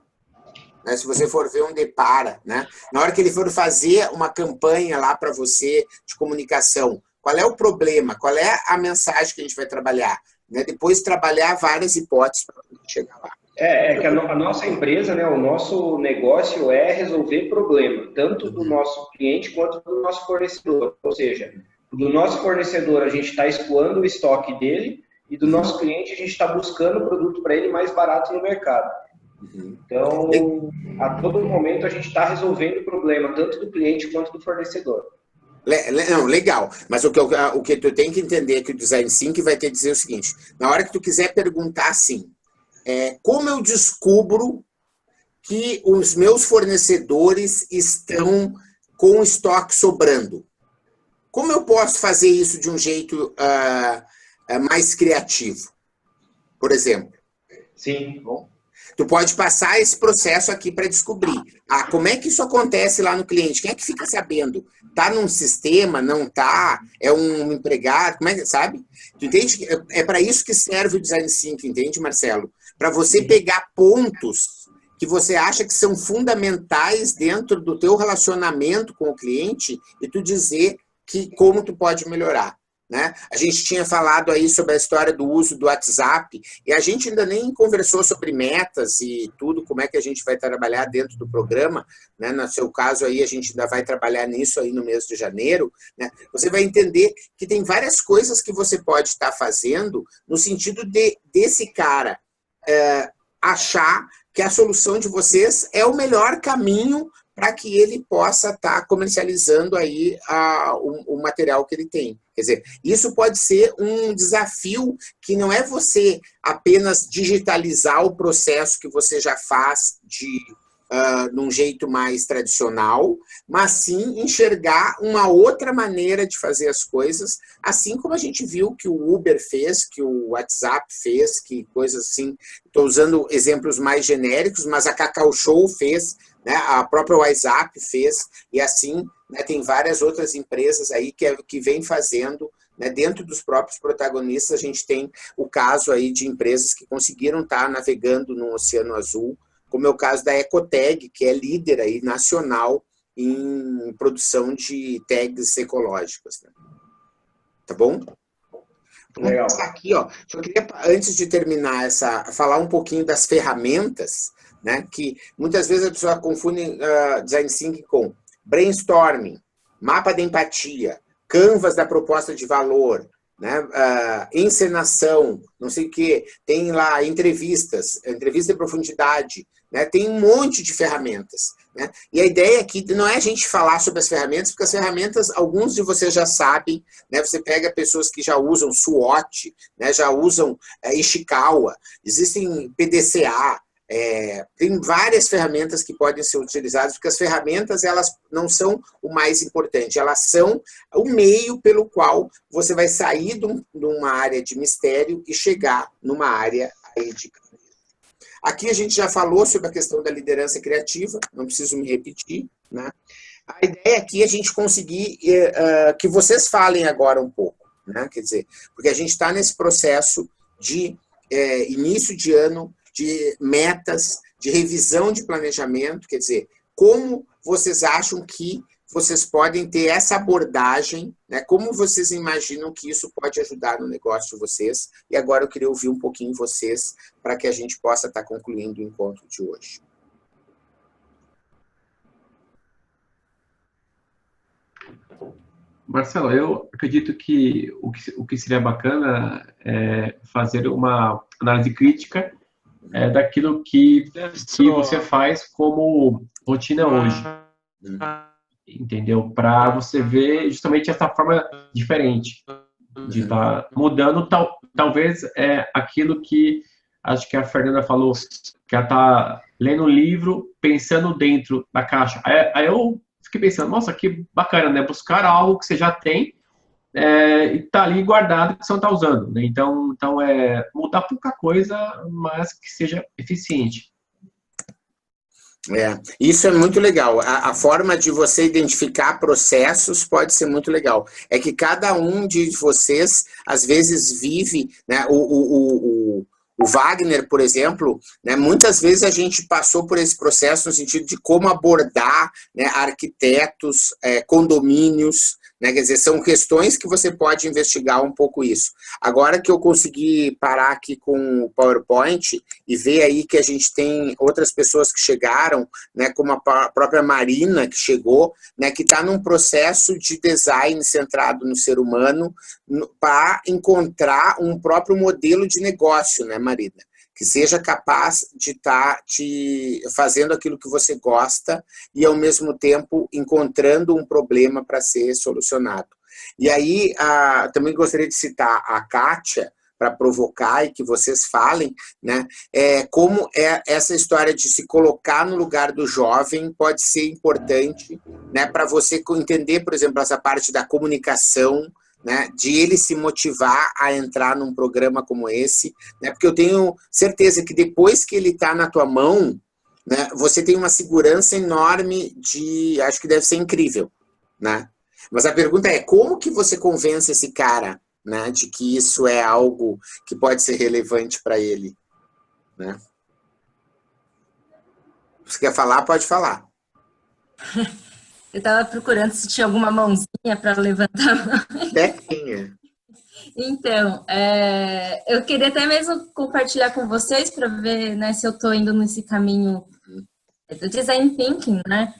Né, se você for ver onde para, né? Na hora que ele for fazer uma campanha lá para você de comunicação, qual é o problema? Qual é a mensagem que a gente vai trabalhar? Né? Depois trabalhar várias hipóteses para chegar lá. É que a nossa empresa, né, o nosso negócio é resolver problema, tanto do nosso cliente quanto do nosso fornecedor. Ou seja, do nosso fornecedor a gente está escoando o estoque dele e do nosso cliente a gente está buscando o produto para ele mais barato no mercado. Então, a todo momento a gente está resolvendo o problema, tanto do cliente quanto do fornecedor. Não, legal. Mas o que tu tem que entender é que o Design Thinking vai te dizer o seguinte, na hora que tu quiser perguntar assim, como eu descubro que os meus fornecedores estão com estoque sobrando? Como eu posso fazer isso de um jeito mais criativo? Por exemplo. Sim. Bom, tu pode passar esse processo aqui para descobrir. Como é que isso acontece lá no cliente? Quem é que fica sabendo? Tá num sistema? Não tá? É um empregado? Como é que, sabe? Tu entende? É para isso que serve o Design Thinking, entende, Marcelo? Para você pegar pontos que você acha que são fundamentais dentro do teu relacionamento com o cliente e tu dizer como tu pode melhorar. Né? A gente tinha falado aí sobre a história do uso do WhatsApp e a gente ainda nem conversou sobre metas e tudo, como é que a gente vai trabalhar dentro do programa, né? No seu caso aí a gente ainda vai trabalhar nisso aí no mês de janeiro, né? Você vai entender que tem várias coisas que você pode estar fazendo no sentido desse cara achar que a solução de vocês é o melhor caminho para que ele possa estar comercializando aí o material que ele tem. Quer dizer, isso pode ser um desafio que não é você apenas digitalizar o processo que você já faz de num jeito mais tradicional, mas sim enxergar uma outra maneira de fazer as coisas, assim como a gente viu que o Uber fez, que o WhatsApp fez, que coisas assim. Estou usando exemplos mais genéricos, mas a Cacau Show fez, né, a própria WhatsApp fez, e assim, né, tem várias outras empresas aí que vêm fazendo, né, dentro dos próprios protagonistas. A gente tem o caso aí de empresas que conseguiram estar navegando no Oceano Azul, como é o caso da Ecotag, que é líder aí nacional em produção de tags ecológicas. Né? Tá bom? Legal. Aqui, ó, eu queria, antes de terminar falar um pouquinho das ferramentas, né, que muitas vezes a pessoa confunde design thinking com brainstorming, mapa de empatia, canvas da proposta de valor, né, encenação, não sei o que, tem lá entrevista de profundidade, né, tem um monte de ferramentas. Né, e a ideia aqui não é a gente falar sobre as ferramentas, porque as ferramentas, alguns de vocês já sabem, né, você pega pessoas que já usam SWOT, né, já usam Ishikawa, existem PDCA, tem várias ferramentas que podem ser utilizadas, porque as ferramentas, elas não são o mais importante, elas são o meio pelo qual você vai sair de uma área de mistério e chegar numa área aí de... Aqui a gente já falou sobre a questão da liderança criativa, não preciso me repetir, né? A ideia aqui é a gente conseguir que vocês falem agora um pouco, né? Quer dizer, porque a gente está nesse processo de início de ano, de metas, de revisão de planejamento, quer dizer, como vocês acham que vocês podem ter essa abordagem, né? Como vocês imaginam que isso pode ajudar no negócio de vocês? E agora eu queria ouvir um pouquinho vocês, para que a gente possa estar concluindo o encontro de hoje. Marcelo, eu acredito que o que seria bacana é fazer uma análise crítica daquilo que você faz como rotina hoje, entendeu? Para você ver justamente essa forma diferente de estar mudando, talvez aquilo que acho que a Fernanda falou, que ela está lendo um livro, pensando dentro da caixa. Aí eu fiquei pensando, nossa, que bacana, né? Buscar algo que você já tem e tá ali guardado que você não está usando, né? Então mudar pouca coisa, mas que seja eficiente. Isso é muito legal. A forma de você identificar processos pode ser muito legal. É que cada um de vocês, às vezes, vive, né, o Wagner, por exemplo, né, muitas vezes a gente passou por esse processo no sentido de como abordar, né, arquitetos, condomínios, né, quer dizer, são questões que você pode investigar um pouco isso. Agora que eu consegui parar aqui com o PowerPoint e ver aí que a gente tem outras pessoas que chegaram, né, como a própria Marina, que chegou, né, que está num processo de design centrado no ser humano para encontrar um próprio modelo de negócio, né, Marina? Que seja capaz de estar fazendo aquilo que você gosta e, ao mesmo tempo, encontrando um problema para ser solucionado. E aí, também gostaria de citar a Kátia, para provocar e que vocês falem, né, como essa história de se colocar no lugar do jovem pode ser importante, né, para você entender, por exemplo, essa parte da comunicação, né, de ele se motivar a entrar num programa como esse, né, porque eu tenho certeza que depois que ele está na tua mão, né, você tem uma segurança enorme acho que deve ser incrível, né? Mas a pergunta é, como que você convence esse cara, né, de que isso é algo que pode ser relevante para ele, né? Se quer falar, pode falar. Eu estava procurando se tinha alguma mãozinha para levantar a mão. Tequinha. Então, eu queria até mesmo compartilhar com vocês para ver, né, se eu estou indo nesse caminho do design thinking, né?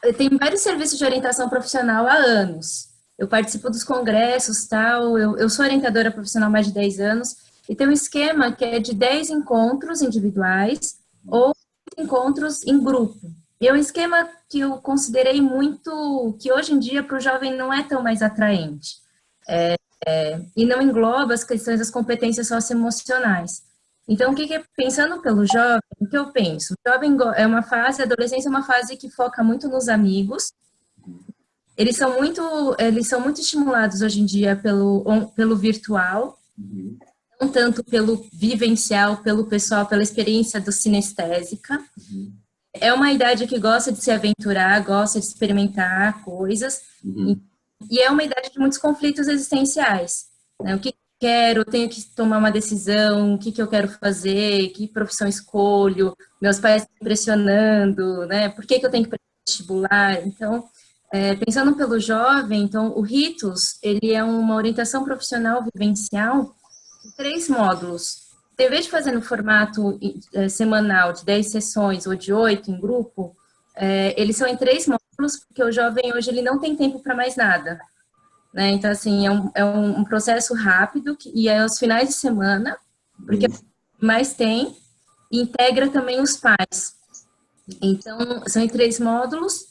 Eu tenho vários serviços de orientação profissional há anos. Eu participo dos congressos, tal. Eu sou orientadora profissional há mais de 10 anos e tem um esquema que é de 10 encontros individuais ou encontros em grupo. E é um esquema que eu considerei muito, que hoje em dia para o jovem não é tão mais atraente. E não engloba as questões das competências socioemocionais. Então, pensando pelo jovem, o que eu penso? O jovem é uma fase, a adolescência é uma fase que foca muito nos amigos. Eles são muito estimulados hoje em dia pelo virtual, não tanto pelo vivencial, pelo pessoal, pela experiência do sinestésica. É uma idade que gosta de se aventurar, gosta de experimentar coisas, e é uma idade de muitos conflitos existenciais, né? O que quero, tenho que tomar uma decisão, o que eu quero fazer, que profissão escolho, meus pais me pressionando, né? Por que eu tenho que prestar vestibular? Então, pensando pelo jovem, então, o Ritus, ele é uma orientação profissional vivencial em 3 módulos. Em vez de fazer no formato semanal de 10 sessões ou de 8 em grupo, eles são em 3 módulos, porque o jovem hoje ele não tem tempo para mais nada. Né? Então, assim, é um processo rápido e é aos finais de semana, porque mais tem, e integra também os pais. Então, são em 3 módulos,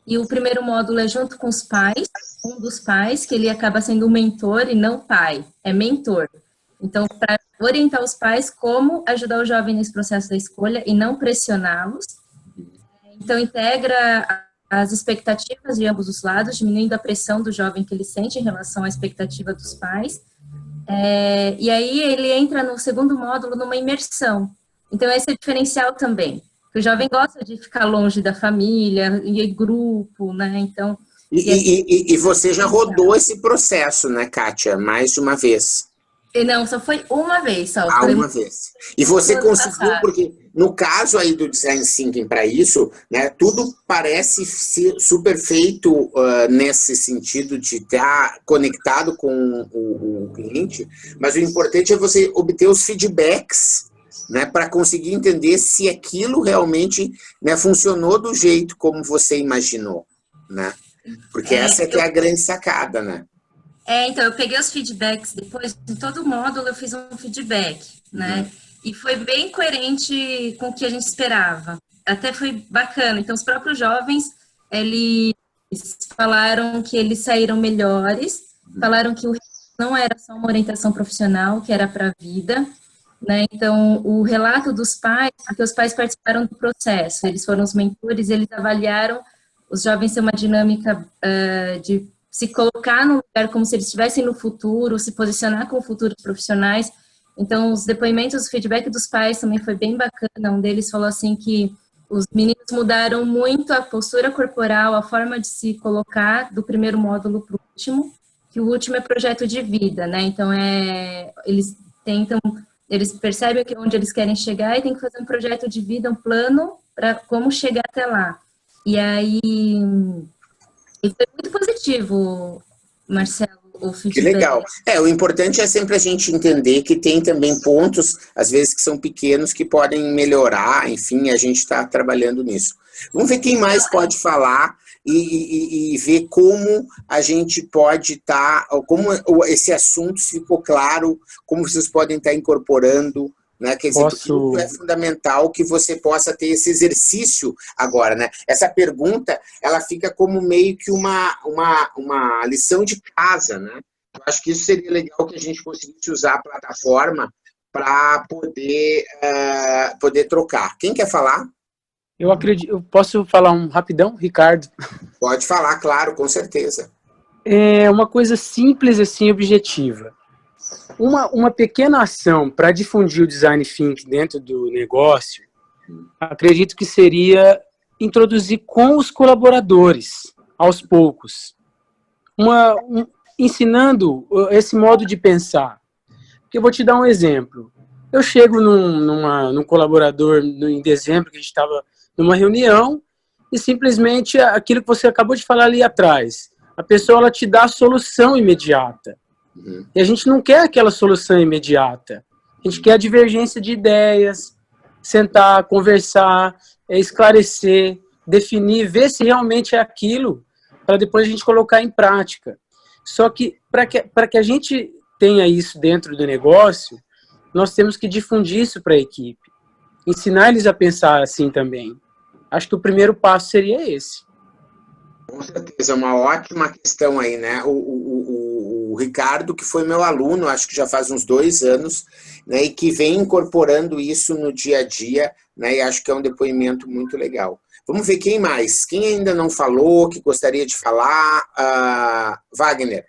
e o primeiro módulo é junto com os pais, um dos pais, que ele acaba sendo o mentor e não pai, é mentor. Então, para orientar os pais como ajudar o jovem nesse processo da escolha e não pressioná-los. Então, integra as expectativas de ambos os lados, diminuindo a pressão do jovem que ele sente em relação à expectativa dos pais. E aí ele entra no segundo módulo numa imersão. Então, esse é o diferencial também. O jovem gosta de ficar longe da família, e grupo, né? Então... E você já rodou esse processo, né, Kátia? Mais de uma vez. Não, só foi uma vez. Só. Uma vez. E você conseguiu, porque no caso aí do Design Thinking para isso, né, tudo parece ser super feito nesse sentido de estar conectado com o cliente, mas o importante é você obter os feedbacks, né, para conseguir entender se aquilo realmente, né, funcionou do jeito como você imaginou, né? Porque essa é que é a grande sacada, né? Então, eu peguei os feedbacks depois, em todo módulo eu fiz um feedback, né? E foi bem coerente com o que a gente esperava. Até foi bacana. Então, os próprios jovens, eles falaram que eles saíram melhores, falaram que o não era só uma orientação profissional, que era para a vida, né? Então, o relato dos pais, porque os pais participaram do processo, eles foram os mentores, eles avaliaram os jovens ter uma dinâmica de se colocar no lugar como se eles estivessem no futuro, se posicionar como futuros profissionais. Então, os depoimentos, o feedback dos pais também foi bem bacana. Um deles falou assim que os meninos mudaram muito a postura corporal, a forma de se colocar do primeiro módulo para o último, que o último é projeto de vida, né? Então, eles percebem onde eles querem chegar e tem que fazer um projeto de vida, um plano para como chegar até lá. E aí... E foi muito positivo, Marcelo, o feedback. Que legal. O importante é sempre a gente entender que tem também pontos, às vezes, que são pequenos, que podem melhorar, enfim, a gente está trabalhando nisso. Vamos ver quem mais pode falar e ver como a gente pode estar, como esse assunto ficou claro, como vocês podem estar incorporando, né? Quer dizer, tudo é fundamental que você possa ter esse exercício agora, né? Essa pergunta, ela fica como meio que uma lição de casa, né? Eu acho que isso seria legal que a gente conseguisse usar a plataforma para poder trocar. Quem quer falar? Eu acredito, eu posso falar um rapidão, Ricardo? Pode falar, claro, com certeza. É uma coisa simples assim, objetiva. Uma pequena ação para difundir o Design Thinking dentro do negócio, acredito que seria introduzir com os colaboradores, aos poucos, ensinando esse modo de pensar. Porque eu vou te dar um exemplo. Eu chego num colaborador em dezembro, que a gente estava numa reunião, e simplesmente aquilo que você acabou de falar ali atrás, a pessoa ela te dá a solução imediata. E a gente não quer aquela solução imediata. A gente quer a divergência de ideias, sentar, conversar, esclarecer, definir, ver se realmente é aquilo, para depois a gente colocar em prática. Só que, para que a gente tenha isso dentro do negócio, nós temos que difundir isso para a equipe. Ensinar eles a pensar assim também. Acho que o primeiro passo seria esse. Com certeza, é uma ótima questão aí, né? O o Ricardo, que foi meu aluno, acho que já faz uns 2 anos, né, e que vem incorporando isso no dia a dia, né, e acho que é um depoimento muito legal. Vamos ver quem mais. Quem ainda não falou, que gostaria de falar? Wagner.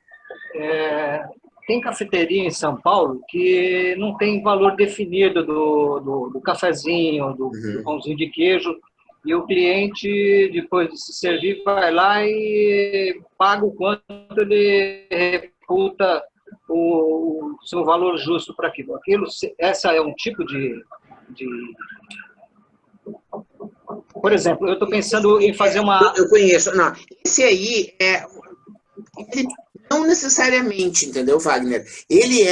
Tem cafeteria em São Paulo que não tem valor definido do cafezinho, do pãozinho de queijo, e o cliente, depois de se servir, vai lá e paga o quanto ele reputa o seu valor justo para aquilo. Essa é um tipo de... Por exemplo, eu estou pensando em fazer uma... Eu conheço. Não, esse aí ele não necessariamente, entendeu, Wagner? Ele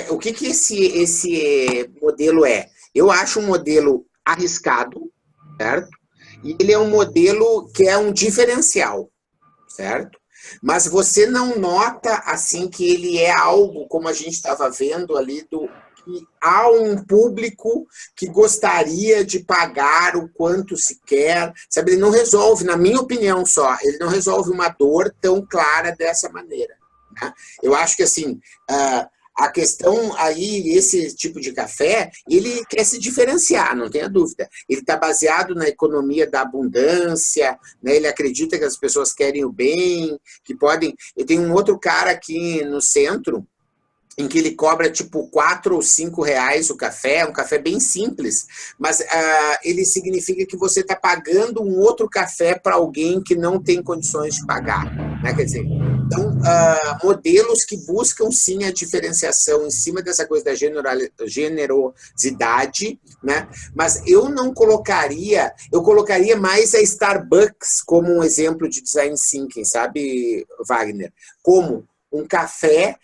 o que esse modelo é? Eu acho um modelo arriscado, certo? E ele é um modelo que é um diferencial, certo? Mas você não nota, assim, que ele é algo, como a gente estava vendo ali, que há um público que gostaria de pagar o quanto se quer, sabe? Ele não resolve, na minha opinião só, ele não resolve uma dor tão clara dessa maneira, né? Eu acho que, assim, a questão aí, esse tipo de café, ele quer se diferenciar, não tenha dúvida. Ele está baseado na economia da abundância, né? Ele acredita que as pessoas querem o bem, que podem... Eu tenho um outro cara aqui no centro, em que ele cobra tipo 4 ou 5 reais o café, um café bem simples, mas ele significa que você está pagando um outro café para alguém que não tem condições de pagar, né? Quer dizer, então, modelos que buscam sim a diferenciação em cima dessa coisa da generosidade, né? Mas eu não colocaria, eu colocaria mais a Starbucks como um exemplo de design thinking, sabe, Wagner? Como um café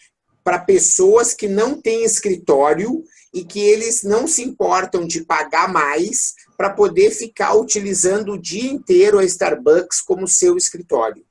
para pessoas que não têm escritório e que eles não se importam de pagar mais para poder ficar utilizando o dia inteiro a Starbucks como seu escritório.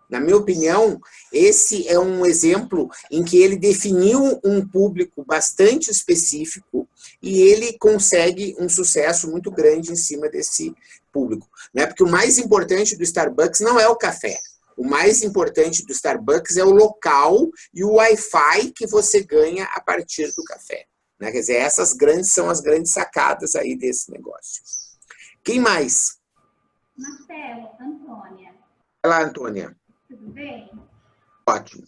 Na minha opinião, esse é um exemplo em que ele definiu um público bastante específico e ele consegue um sucesso muito grande em cima desse público, né? Porque o mais importante do Starbucks não é o café. O mais importante do Starbucks é o local e o Wi-Fi que você ganha a partir do café, né? Quer dizer, essas são as grandes sacadas aí desse negócio. Quem mais? Marcelo, Antônia. Olá, Antônia. Tudo bem? Ótimo.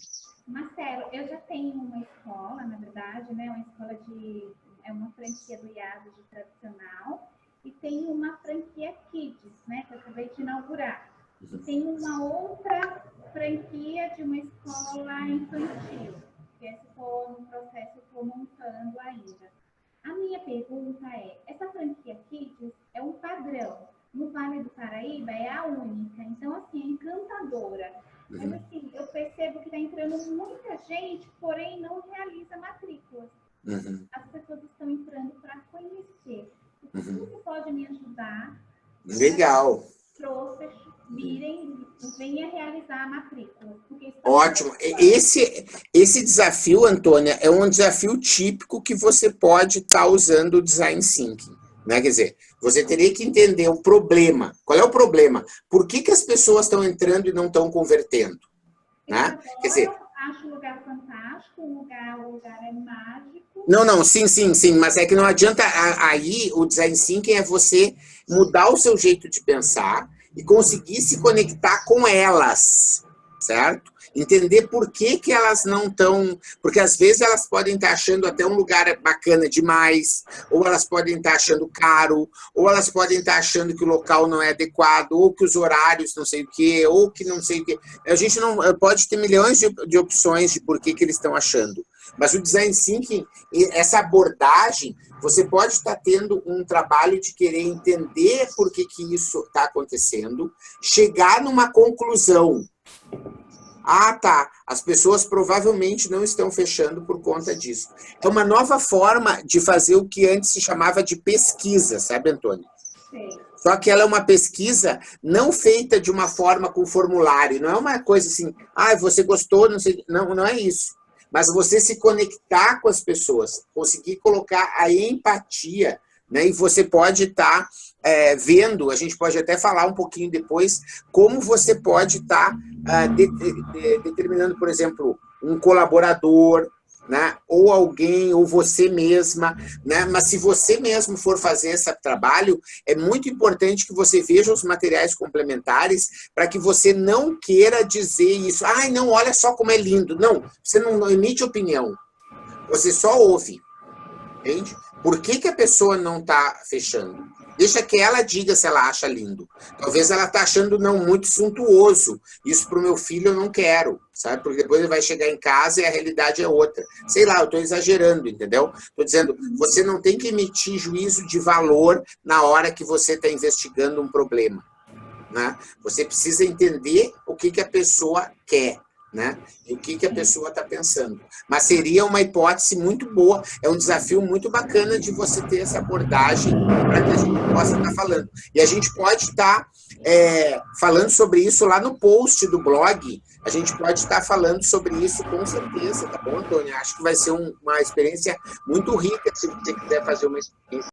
Marcelo, eu já tenho uma escola, na verdade, né? Uma escola é uma franquia do IASO de tradicional e tenho uma franquia Kids, né? Que eu acabei de inaugurar. E tem uma outra franquia de uma escola infantil, que esse for no processo, eu estou montando ainda. A minha pergunta é, essa franquia Kids é um padrão. No Vale do Paraíba é a única, então, assim, é encantadora. Mas, assim, eu percebo que está entrando muita gente, porém não realiza matrículas. As pessoas estão entrando para conhecer. O que você pode me ajudar? Legal. Venha realizar a matrícula. Ótimo. Esse desafio, Antônia, é um desafio típico que você pode estar usando o Design Thinking, né? Quer dizer, você teria que entender o problema. Qual é o problema? Por que as pessoas estão entrando e não estão convertendo? Né? Quer dizer, eu acho o lugar fantástico, o lugar é mágico. Não, sim, mas é que não adianta. Aí o Design Thinking é você mudar o seu jeito de pensar e conseguir se conectar com elas, certo? Entender por que elas não estão... Porque às vezes elas podem estar achando até um lugar bacana demais, ou elas podem estar achando caro, ou elas podem estar achando que o local não é adequado, ou que os horários não sei o quê, ou que não sei o quê. A gente não pode ter milhões de opções de por que eles estão achando. Mas o Design Thinking, essa abordagem, você pode estar tendo um trabalho de querer entender por que isso está acontecendo, chegar numa conclusão. Ah, tá, as pessoas provavelmente não estão fechando por conta disso. É uma nova forma de fazer o que antes se chamava de pesquisa, sabe, Antônio? Sim. Só que ela é uma pesquisa não feita de uma forma com formulário, não é uma coisa assim, você gostou, não sei, não é isso. Mas você se conectar com as pessoas, conseguir colocar a empatia, né? E você pode estar vendo, a gente pode até falar um pouquinho depois, como você pode estar determinando, por exemplo, um colaborador, né? Ou alguém, ou você mesma, né? Mas se você mesmo for fazer esse trabalho, é muito importante que você veja os materiais complementares para que você não queira dizer isso. Ai, não, olha só como é lindo. Não, você não emite opinião. Você só ouve. Entende? Por que a pessoa não está fechando? Deixa que ela diga se ela acha lindo. Talvez ela está achando não muito suntuoso. Isso para o meu filho eu não quero, sabe? Porque depois ele vai chegar em casa e a realidade é outra. Sei lá, eu estou exagerando, entendeu? Estou dizendo, você não tem que emitir juízo de valor na hora que você está investigando um problema, né? Você precisa entender o que a pessoa quer, né? E o que a pessoa está pensando. Mas seria uma hipótese muito boa, é um desafio muito bacana de você ter essa abordagem para que a gente possa estar falando. E a gente pode estar falando sobre isso lá no post do blog, a gente pode estar falando sobre isso com certeza, tá bom, Antônia? Acho que vai ser uma experiência muito rica se você quiser fazer uma experiência